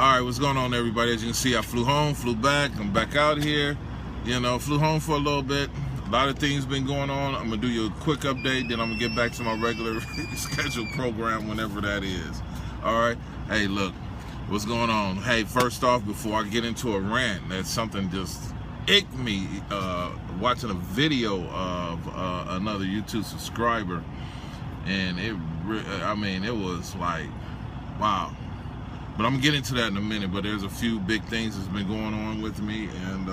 Alright, what's going on, everybody? As you can see, I flew home, flew back. I'm back out here. You know, flew home for a little bit. A lot of things been going on. I'm going to do you a quick update, then I'm going to get back to my regular scheduled program whenever that is. Alright? Hey, look, what's going on? Hey, first off, before I get into a rant, that's something just icked me watching a video of another YouTube subscriber. And it was like, wow. But I'm gonna get into that in a minute. But there's a few big things that's been going on with me, and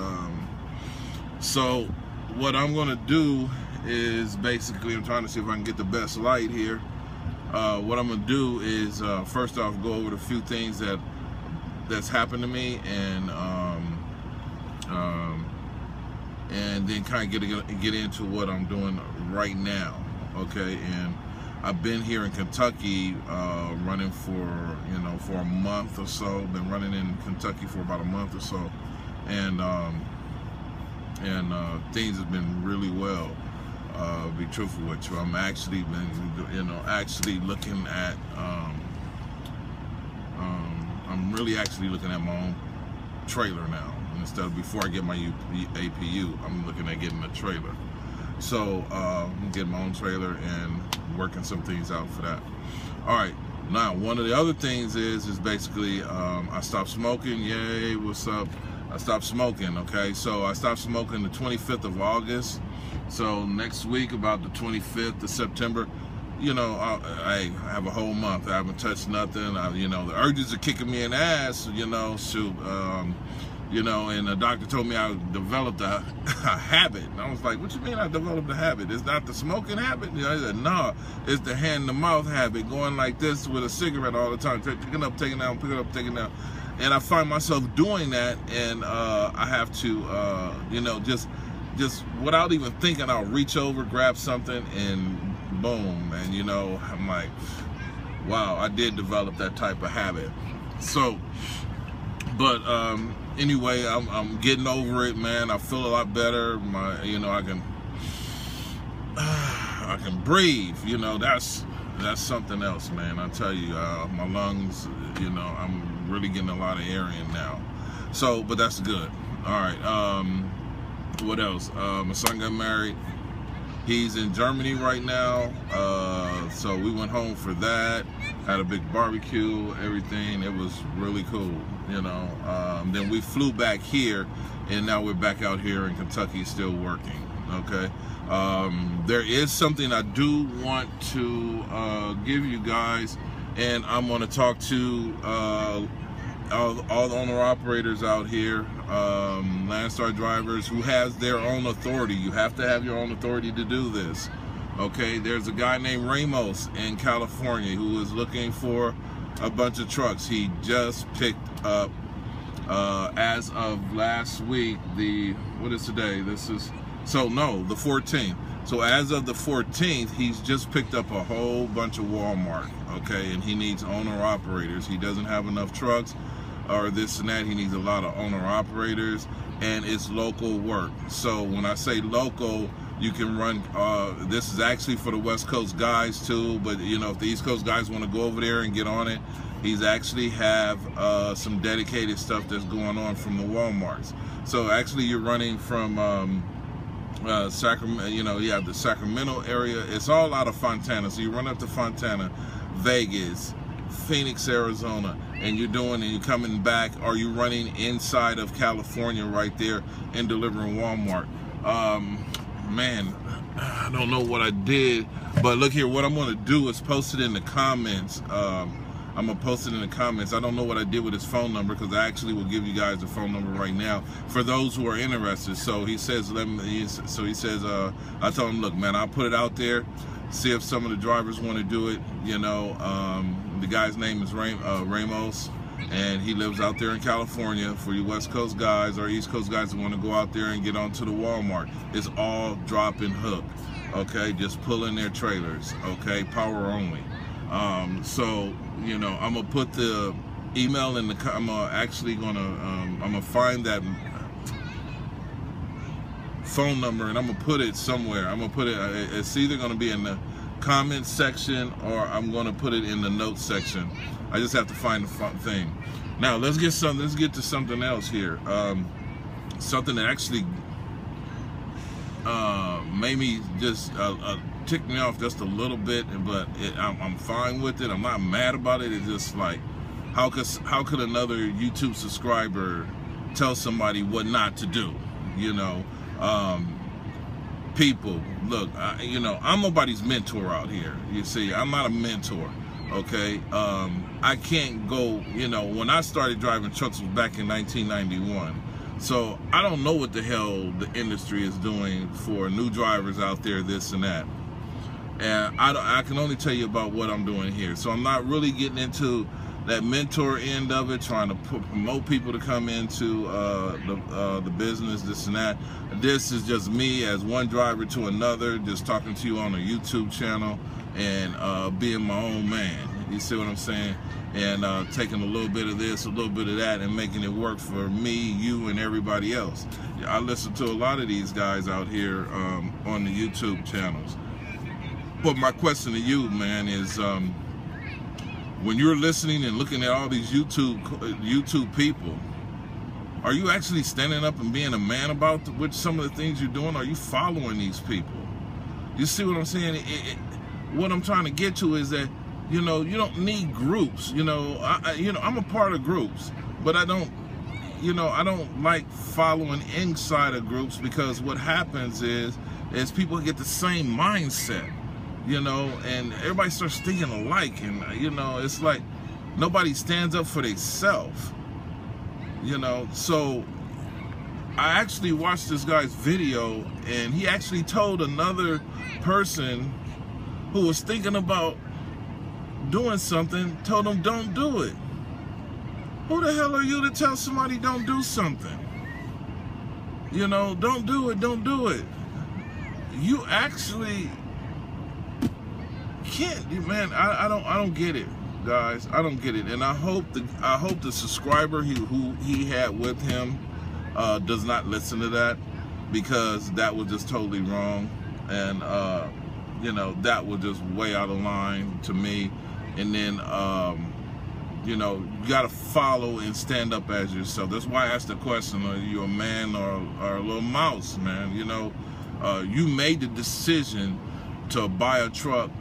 so what I'm gonna do is basically, I'm trying to see if I can get the best light here. What I'm gonna do is first off go over the few things that's happened to me, and then kind of get into what I'm doing right now. Okay, and I've been here in Kentucky running for a month or so. Been running in Kentucky for about a month or so, and things have been really well. Be truthful with you, I'm actually been looking at I'm really actually looking at my own trailer now. Instead of before I get my APU, I'm looking at getting a trailer. So I'm getting my own trailer and working some things out for that. All right, now one of the other things is basically I stopped smoking. Yay, what's up? I stopped smoking. Okay, so I stopped smoking the 25th of August. So next week, about the 25th of September, you know, I have a whole month. I haven't touched nothing. The urges are kicking me in the ass. And the doctor told me I developed a habit. And I was like, what you mean I developed a habit? It's not the smoking habit? He said, no, it's the hand-to-mouth habit, going like this with a cigarette all the time, picking up, taking down, picking up, taking down. And I find myself doing that, and I have to, just without even thinking, I'll reach over, grab something, and boom. And, I'm like, wow, I did develop that type of habit. So, but, anyway, I'm getting over it, man. I feel a lot better. I can breathe. That's something else, man. I tell you, my lungs. I'm really getting a lot of air in now. So, but that's good. All right. What else? My son got married. He's in Germany right now. So we went home for that. Had a big barbecue, everything. It was really cool. Then we flew back here, and now we're back out here in Kentucky still working. Okay, there is something I do want to give you guys, and I'm going to talk to all the owner-operators out here, Landstar drivers who has their own authority. You have to have your own authority to do this. Okay, there's a guy named Ramos in California who is looking for a bunch of trucks. He just picked up, as of last week, what is today? The 14th. So as of the 14th, he's just picked up a whole bunch of Walmart, okay? And he needs owner-operators. He doesn't have enough trucks or this and that. He needs a lot of owner-operators, and it's local work. So when I say local, you can run, this is actually for the West Coast guys too, but if the East Coast guys want to go over there and get on it, he's actually have some dedicated stuff that's going on from the Walmarts. So actually you're running from Sacramento, you have the Sacramento area. It's all out of Fontana. So you run up to Fontana, Vegas, Phoenix, Arizona, and you're coming back, or you're running inside of California right there and delivering Walmart. Man, I don't know what I did, but look here, what I'm going to do is post it in the comments. I'm going to post it in the comments. I don't know what I did with his phone number, because I actually will give you guys the phone number right now for those who are interested. So he says, I told him, look, man, I'll put it out there, see if some of the drivers want to do it. The guy's name is Ramos, and he lives out there in California. For you West Coast guys or East Coast guys that want to go out there and get onto the Walmart, it's all drop and hook, okay? Just pull in their trailers, okay? Power only. So, I'm gonna put the email in the, I'm gonna find that phone number, and I'm gonna put it somewhere. I'm gonna put it, it's either gonna be in the comments section, or I'm gonna put it in the notes section. I just have to find the thing. Now let's get to something else here. Something that actually made me just tick me off just a little bit, but I'm fine with it. I'm not mad about it. It's just like, how could another YouTube subscriber tell somebody what not to do? You know, people, look, you know, I'm nobody's mentor out here. You see, I'm not a mentor. Okay, I can't go, you know, when I started driving trucks was back in 1991. So I don't know what the hell the industry is doing for new drivers out there, this and that. And I can only tell you about what I'm doing here. So I'm not really getting into that mentor end of it, trying to promote people to come into the business, this and that. This is just me as one driver to another, just talking to you on a YouTube channel and being my own man. You see what I'm saying? And taking a little bit of this, a little bit of that, and making it work for me, you, and everybody else. I listen to a lot of these guys out here on the YouTube channels. But my question to you, man, is when you're listening and looking at all these YouTube people, are you actually standing up and being a man about some of the things you're doing? Are you following these people? You see what I'm saying? What I'm trying to get to is that, you know, you don't need groups. You know, I'm a part of groups, but I don't like following inside of groups, because what happens is people get the same mindset, you know, and everybody starts thinking alike, and you know, it's like nobody stands up for themselves, you know. So I actually watched this guy's video, and he actually told another person who was thinking about doing something, told them don't do it. Who the hell are you to tell somebody don't do something? You know, don't do it, don't do it. You actually can't, man. I don't get it, guys. I don't get it. And I hope the subscriber who he had with him does not listen to that, because that was just totally wrong. And you know, that was just way out of line to me. And then you know, you got to follow and stand up as yourself. That's why I asked the question, are you a man or a little mouse, man? You know, you made the decision to buy a truck.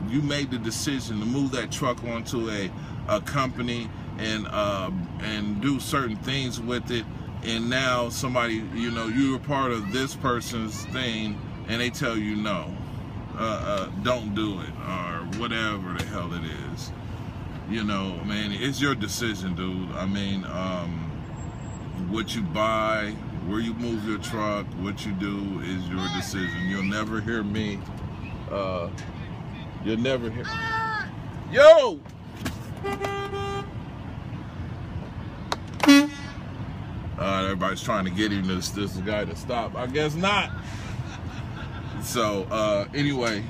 You made the decision to move that truck onto a company and do certain things with it. And now somebody, you know, you were part of this person's thing, and they tell you no, don't do it, or whatever the hell it is. You know, man, it's your decision, dude. I mean, what you buy, where you move your truck, what you do is your decision. You'll never hear me. You'll never hear. Yo! Everybody's trying to get him, this guy to stop. I guess not. So anyway,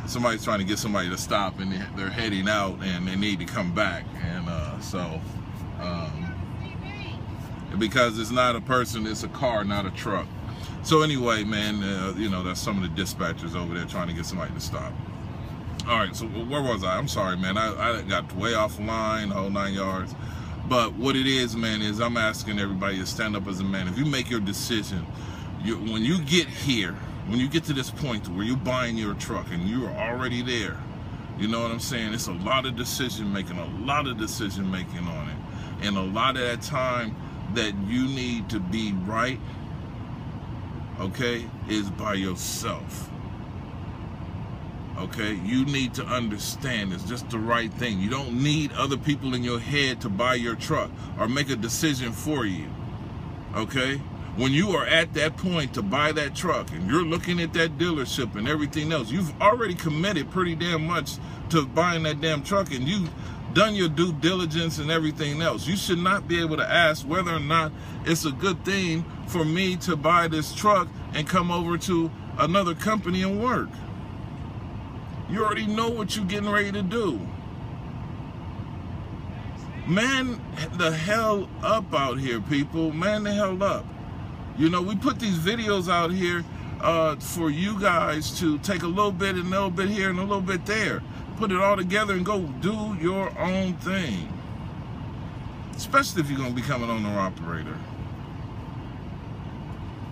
somebody's trying to get somebody to stop, and they're heading out, and they need to come back. And because it's not a person, it's a car, not a truck. So anyway, man, you know, that's some of the dispatchers over there trying to get somebody to stop. All right, so where was I? I'm sorry, man. I got way off line, the whole 9 yards. But what it is, man, is I'm asking everybody to stand up as a man. If you make your decision, when you get here, when you get to this point where you're buying your truck and you're already there, you know what I'm saying? It's a lot of decision making on it. And a lot of that time that you need to be right, okay, is by yourself. Okay, you need to understand it's just the right thing. You don't need other people in your head to buy your truck or make a decision for you. Okay, when you are at that point to buy that truck and you're looking at that dealership and everything else, you've already committed pretty damn much to buying that damn truck, and you've done your due diligence and everything else. You should not be able to ask whether or not it's a good thing for me to buy this truck and come over to another company and work. You already know what you're getting ready to do. Man the hell up out here, people. Man the hell up. You know, we put these videos out here for you guys to take a little bit and a little bit here and a little bit there. Put it all together and go do your own thing. especially if you're going to become an owner-operator.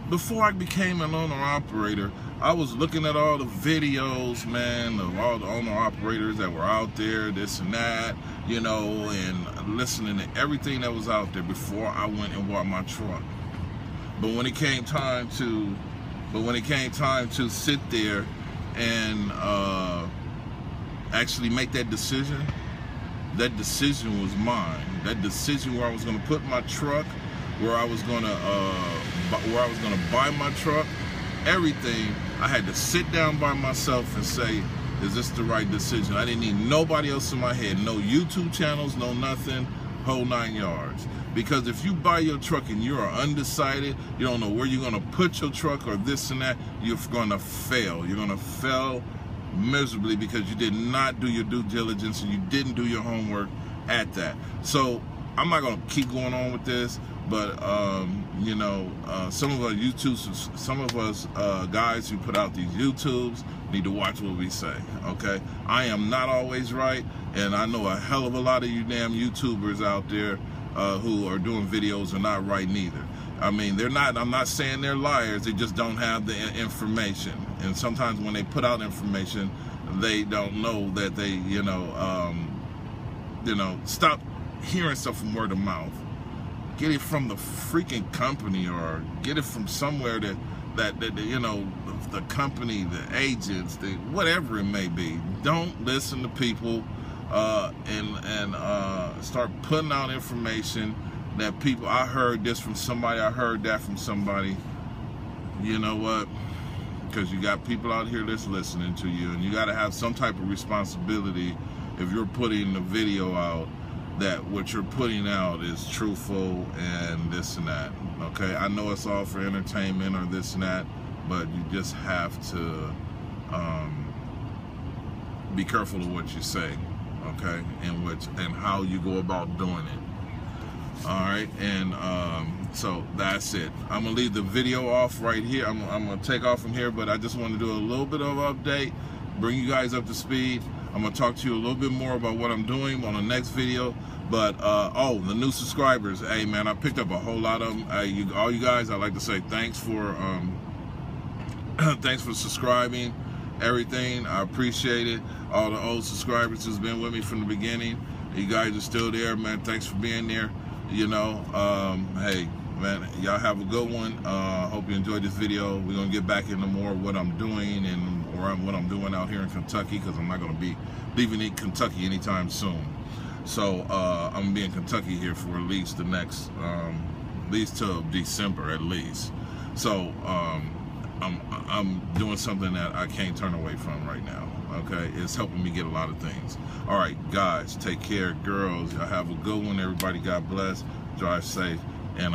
Before I became an owner-operator, I was looking at all the videos, man, of all the owner-operators that were out there, this and that, you know, and listening to everything that was out there before I went and bought my truck. But when it came time to sit there and actually make that decision was mine. That decision where I was going to put my truck, where I was going to buy my truck, everything, I had to sit down by myself and say, is this the right decision? I didn't need nobody else in my head, no YouTube channels, no nothing, whole 9 yards. Because if you buy your truck and you are undecided, you don't know where you're going to put your truck or this and that, you're going to fail. You're going to fail miserably because you did not do your due diligence and you didn't do your homework at that. So I'm not going to keep going on with this, but you know, some of us guys who put out these YouTubes need to watch what we say. Okay, I am not always right, and I know a hell of a lot of you damn YouTubers out there who are doing videos are not right neither. I mean, they're not, I'm not saying they're liars, they just don't have the information. And sometimes when they put out information, they don't know that they, you know, stop hearing stuff from word of mouth. Get it from the freaking company, or get it from somewhere that you know, the company, the agents, whatever it may be. Don't listen to people and start putting out information that people, I heard this from somebody, I heard that from somebody. You know what? Because you got people out here that's listening to you, and you got to have some type of responsibility if you're putting the video out, that what you're putting out is truthful and this and that. Okay, I know it's all for entertainment or this and that, but you just have to be careful of what you say, okay, and how you go about doing it. All right, and so that's it. I'm gonna leave the video off right here. I'm gonna take off from here, but I just want to do a little bit of an update, bring you guys up to speed. I'm gonna talk to you a little bit more about what I'm doing on the next video. But oh, the new subscribers, hey man, I picked up a whole lot of them. All you guys, I'd like to say thanks for thanks for subscribing, everything. I appreciate it. All the old subscribers who's been with me from the beginning, you guys are still there, man. Thanks for being there. You know, hey man, y'all have a good one. Hope you enjoyed this video. We're gonna get back into more of what I'm doing and what I'm doing out here in Kentucky, because I'm not gonna be leaving Kentucky anytime soon. So I'm gonna be in Kentucky here for at least the next, at least till December at least. So I'm doing something that I can't turn away from right now. Okay, it's helping me get a lot of things. All right, guys, take care. Girls, y'all have a good one. Everybody, God bless. Drive safe, and